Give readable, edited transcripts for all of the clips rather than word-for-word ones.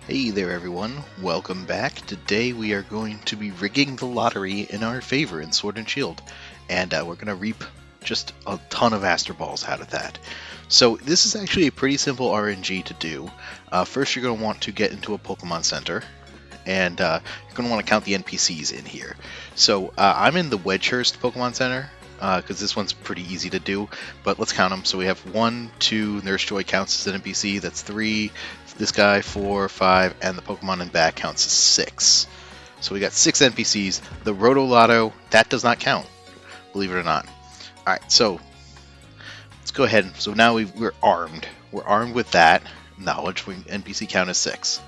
Hey there everyone, welcome back. Today we are going to be rigging the lottery in our favor in Sword and Shield, and we're going to reap just a ton of Aster Balls out of that. So this is actually a pretty simple RNG to do. First you're going to want to get into a Pokemon Center, and you're going to want to count the NPCs in here. So I'm in the Wedgehurst Pokemon Center, because this one's pretty easy to do, but let's count them. So we have 1, 2, Nurse Joy counts as an NPC, that's 3, this guy 4, 5, and the Pokemon in back counts as 6. So we got 6 NPCs. The Roto Lotto, that does not count, believe it or not. Alright, so let's go ahead. So now we're armed. We're armed with that knowledge. NPC count is 6.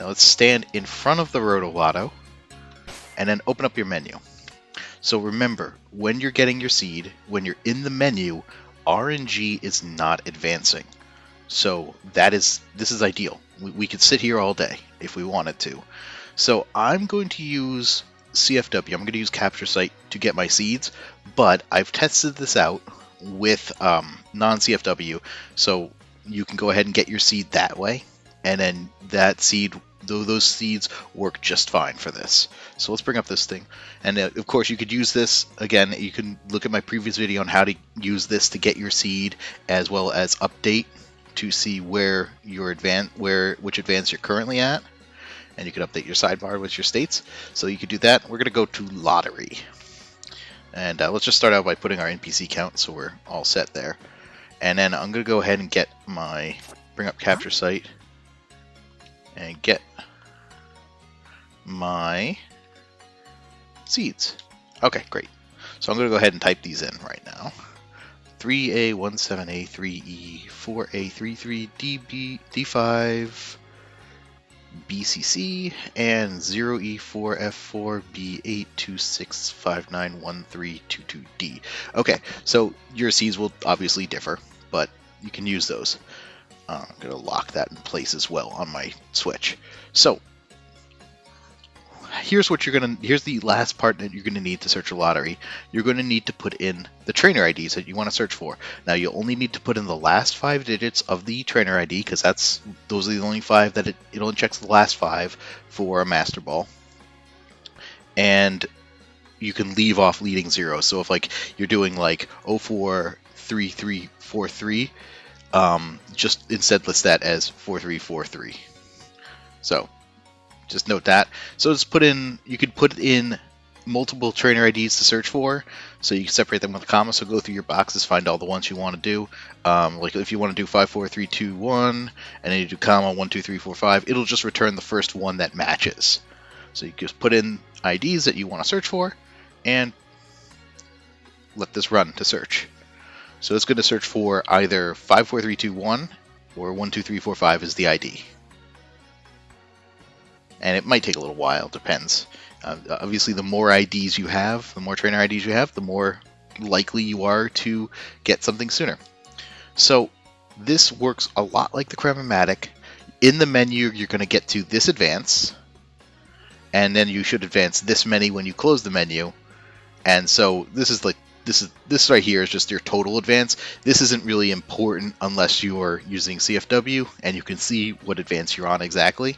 Now let's stand in front of the Roto Lotto and then open up your menu. So remember, when you're getting your seed, when you're in the menu, RNG is not advancing. So this is ideal. We could sit here all day if we wanted to. So I'm going to use CFW. I'm going to use Capture Site to get my seeds, but I've tested this out with non-CFW, so you can go ahead and get your seed that way, and then that seed, those seeds work just fine for this. So let's bring up this thing, and of course you could use this again. You can look at my previous video on how to use this to get your seed, as well as update to see where your which advance you're currently at, and you can update your sidebar with your states. So you could do that. We're going to go to lottery, and let's just start out by putting our NPC count, so we're all set there. And then I'm going to go ahead and bring up Capture Site and get my seeds. Okay, great. So I'm going to go ahead and type these in right now. 3A, 17A, 3E, 4A, 33, DB, D5, BCC, and 0E, 4F4, B8, 26591322D. Okay, so your seeds will obviously differ, but you can use those. I'm going to lock that in place as well on my Switch. So here's the last part that you're going to need to search a lottery. You're going to need to put in the trainer IDs that you want to search for. Now you'll only need to put in the last 5 digits of the trainer ID, because those are the only 5 that it only checks the last 5 for a Master Ball. And you can leave off leading 0. So if you're doing 043343, just instead list that as 4343. So just note that. So you could put in multiple trainer IDs to search for, so you can separate them with a comma. So go through your boxes, find all the ones you want to do. Like if you want to do 5, 4, 3, 2, 1, and then you do comma 1, 2, 3, 4, 5, it'll just return the first one that matches. So you just put in IDs that you want to search for, and let this run to search. So it's going to search for either 5, 4, 3, 2, 1 or 1, 2, 3, 4, 5 is the ID. And it might take a little while, depends. Obviously, the more IDs you have, the more trainer IDs you have, the more likely you are to get something sooner. So this works a lot like the Cram-O-Matic. In the menu, you're going to get to this advance, and then you should advance this many when you close the menu. And so this right here is just your total advance. This isn't really important unless you're using CFW and you can see what advance you're on exactly.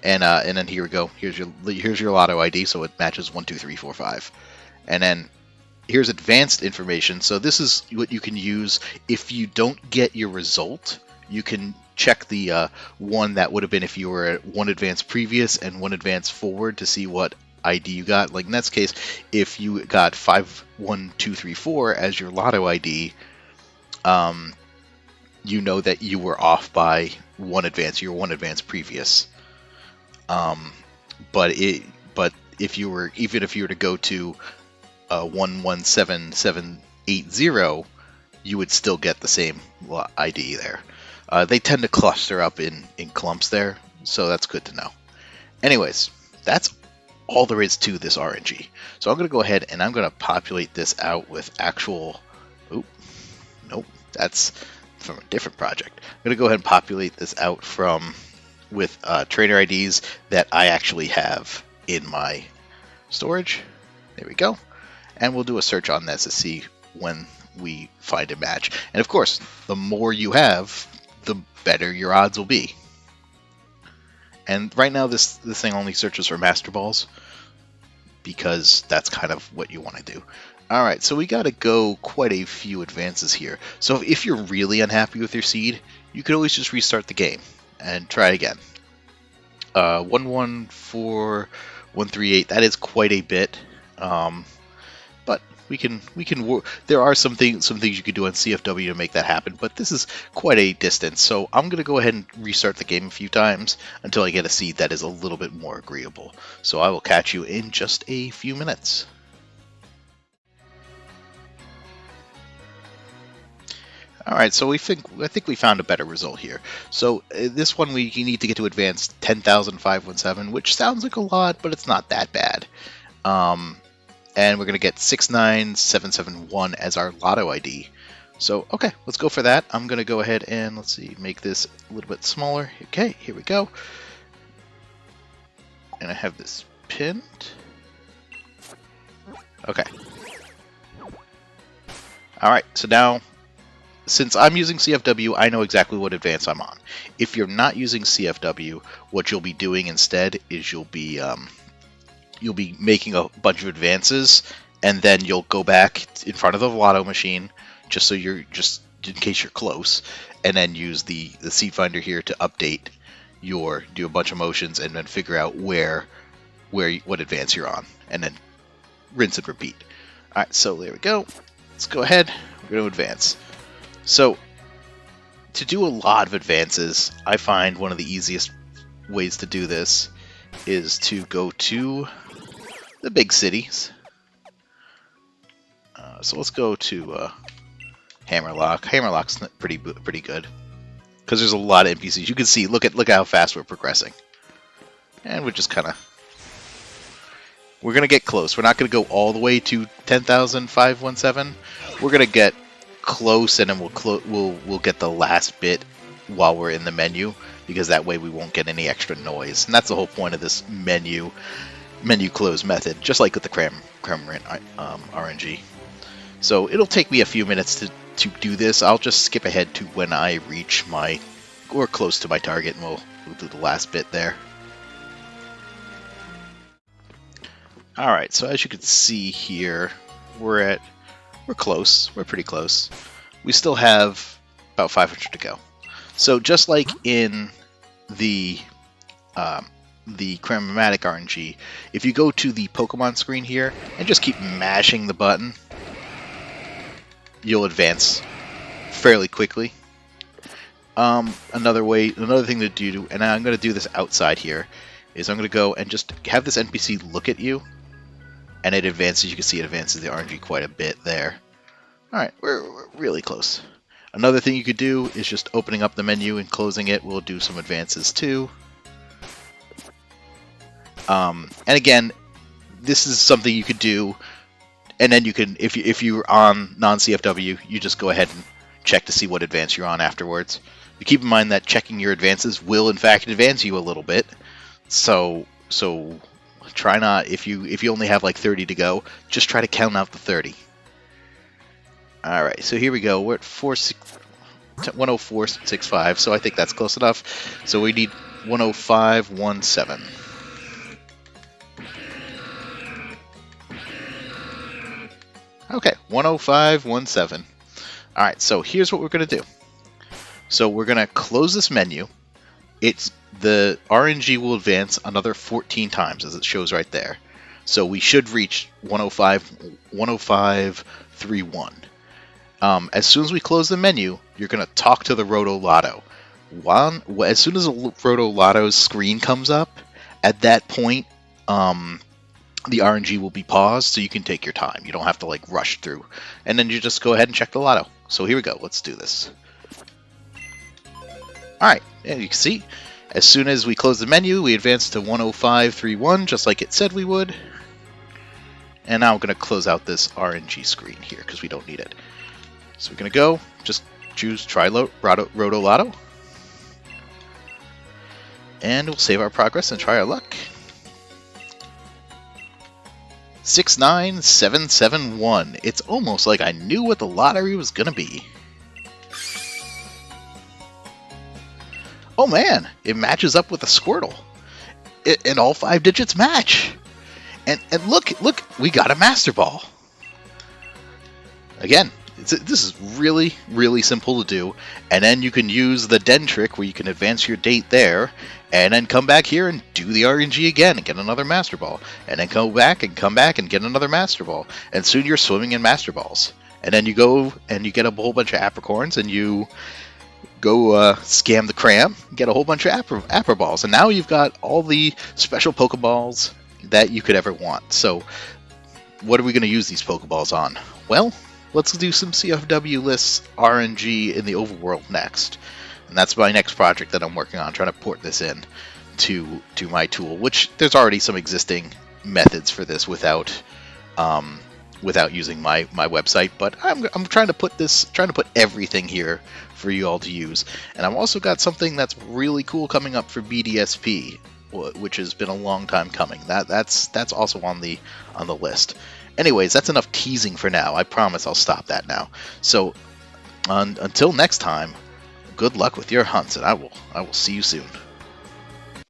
And then here we go. Here's your Lotto ID, so it matches 1, 2, 3, 4, 5. And then here's advanced information. So this is what you can use if you don't get your result. You can check the one that would have been if you were at 1 advance previous and 1 advance forward to see what ID you got. Like in that case, if you got 5, 1, 2, 3, 4 as your Lotto ID, you know that you were off by 1 advance. You were 1 advance previous. But if you were to go to 117780, you would still get the same ID there. They tend to cluster up in clumps there, so that's good to know. Anyways, that's all there is to this RNG. So I'm going to go ahead and I'm going to populate this out with actual... Nope, that's from a different project. I'm going to go ahead and populate this out with trainer IDs that I actually have in my storage. There we go. And we'll do a search on this to see when we find a match. And of course, the more you have, the better your odds will be. And right now this thing only searches for Master Balls, because that's kind of what you want to do. Alright, so we got to go quite a few advances here. So if you're really unhappy with your seed, you could always just restart the game and try again. 114,138, that is quite a bit. But we can there are some things you could do on CFW to make that happen, but this is quite a distance. So I'm going to go ahead and restart the game a few times until I get a seed that is a little bit more agreeable. So I will catch you in just a few minutes. Alright, so I think we found a better result here. So this one we need to get to advance 10,517, which sounds like a lot, but it's not that bad. And we're going to get 69771 as our Lotto ID. So, okay, let's go for that. I'm going to go ahead and, let's see, make this a little bit smaller. Okay, here we go. And I have this pinned. Okay. Alright, so now, since I'm using CFW, I know exactly what advance I'm on. If you're not using CFW, what you'll be doing instead is you'll be making a bunch of advances, and then you'll go back in front of the Lotto machine, just in case you're close, and then use the seed finder here to update do a bunch of motions, and then figure out what advance you're on, and then rinse and repeat. All right, so there we go. Let's go ahead. We're going to advance. So, to do a lot of advances, I find one of the easiest ways to do this is to go to the big cities. So let's go to Hammerlock. Hammerlock's pretty good because there's a lot of NPCs. You can see, look at how fast we're progressing, and we're just we're gonna get close. We're not gonna go all the way to 10,517. We're gonna get close, and then we'll get the last bit while we're in the menu, because that way we won't get any extra noise. And that's the whole point of this menu close method, just like with the Cramorant RNG. So it'll take me a few minutes to do this. I'll just skip ahead to when I reach or close to my target, and we'll do the last bit there. Alright, so as you can see here, we're close. We're pretty close. We still have about 500 to go. So just like in the Cramorant RNG, if you go to the Pokemon screen here and just keep mashing the button, you'll advance fairly quickly. Another thing to do, and I'm going to do this outside here, is I'm going to go and just have this NPC look at you, and it advances. You can see it advances the RNG quite a bit there. Alright, we're really close. Another thing you could do is just opening up the menu and closing it. We'll do some advances too. And again, this is something you could do, and then you can, if you're on non-CFW, you just go ahead and check to see what advance you're on afterwards. But keep in mind that checking your advances will in fact advance you a little bit. So try not, if you only have like 30 to go, just try to count out the 30. Alright, so here we go. We're at 104.65, so I think that's close enough. So we need 105.17. Okay, 105.17. Alright, so here's what we're going to do. So we're going to close this menu. The RNG will advance another 14 times, as it shows right there. So we should reach 105.31. As soon as we close the menu, you're going to talk to the Roto Lotto. As soon as the Roto Lotto's screen comes up, at that point, the RNG will be paused, so you can take your time. You don't have to like rush through. And then you just go ahead and check the Lotto. So here we go. Let's do this. Alright, and you can see, as soon as we close the menu, we advance to 105.31, just like it said we would. And now I'm going to close out this RNG screen here, because we don't need it. So we're going to go, just choose try Roto Lotto. And we'll save our progress and try our luck. 69771. It's almost like I knew what the lottery was going to be. Oh man, it matches up with a Squirtle. and all 5 digits match. And look, we got a Master Ball. Again, this is really, really simple to do. And then you can use the Den trick where you can advance your date there, and then come back here and do the RNG again and get another Master Ball. And then come back and get another Master Ball. And soon you're swimming in Master Balls. And then you go and you get a whole bunch of apricorns, and you go scam the cram, get a whole bunch of Apper Balls. And now you've got all the special Pokeballs that you could ever want. So what are we going to use these Pokeballs on? Well, let's do some CFW lists RNG in the overworld next. And that's my next project that I'm working on, trying to port this in to my tool, which there's already some existing methods for this without using my website, but I'm trying to put everything here for you all to use. And I've also got something that's really cool coming up for BDSP, which has been a long time coming. That's also on the list. Anyways, that's enough teasing for now. I promise I'll stop that now. So until next time, good luck with your hunts, and I will see you soon.